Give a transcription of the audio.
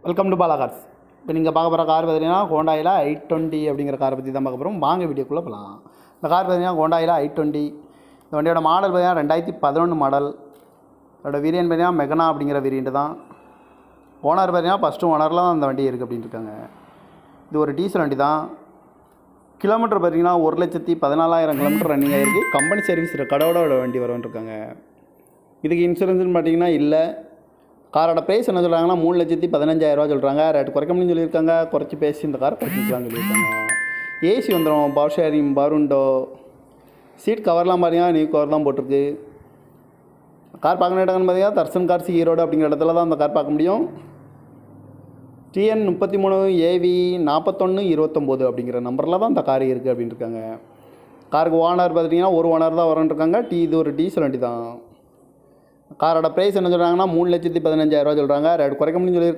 Welcome to Bala cars. இப்போ நீங்கள் பார்க்க போகிற கார் பார்த்தீங்கன்னா ஹோண்டாயில் i20 அப்படிங்கிற காரை பற்றி தான் பார்க்க போகிறோம். வாங்க வீடியோக்குள்ளே போகலாம். இந்த கார் பார்த்தீங்கன்னா ஹோண்டாயில் i20. இந்த வண்டியோட மாடல் பார்த்தீங்கன்னா 2011 மாடல். அதோட வேரியன்ட் பார்த்தீங்கன்னா மெகனா அப்படிங்கிற வேரியண்ட் தான். ஓனர் பார்த்தீங்கன்னா ஃபஸ்ட்டு ஓனரில் தான் அந்த வண்டி இருக்குது அப்படின்னு இருக்காங்க. இது ஒரு டீசல் வண்டி தான். கிலோமீட்டர் பார்த்தீங்கன்னா 1,14,000 கிலோமீட்டர் ரன்னிங் ஆகிருக்கு. கம்பெனி சர்வீஸ் ரெக்கார்டோட வண்டி வரும்னு இருக்காங்க. இதுக்கு இன்சூரன்ஸ்னு பார்த்தீங்கன்னா இல்லை. காரோட ப்ரைஸ் என்ன சொல்கிறாங்கன்னா 3,15,000 சொல்கிறாங்க. ரேட் குறைக்க முடியும்னு சொல்லியிருக்காங்க. குறைச்சி பேசி இந்த காரை குறைச்சிக்கலாம்னு சொல்லியிருக்காங்க. ஏசி வந்துடும், power sharing, power window, seat கவர்லாம் பார்த்தீங்கன்னா நியூ கவர் தான் போட்டிருக்கு. கார் பார்க்கணும் இடங்கன்னு பார்த்தீங்கன்னா தர்சன் கார்ஸ் ஈரோடு அப்படிங்கிற இடத்துல தான் அந்த கார் பார்க்க முடியும். TN 33 AV 4129 அப்படிங்கிற நம்பரில் தான் இந்த கார் இருக்குது அப்படின்னு இருக்காங்க. காருக்கு ஓனர் பார்த்தீங்கன்னா ஒரு ஓனர் தான் வரன்னு இருக்காங்க. இது ஒரு டீசல் வண்டி தான். காரோட ப்ரைஸ் என்ன சொல்கிறாங்கன்னா 3,15,000 சொல்கிறாங்க. ரேட் குறைக்க முடியும்னு சொல்லியிருக்காங்க.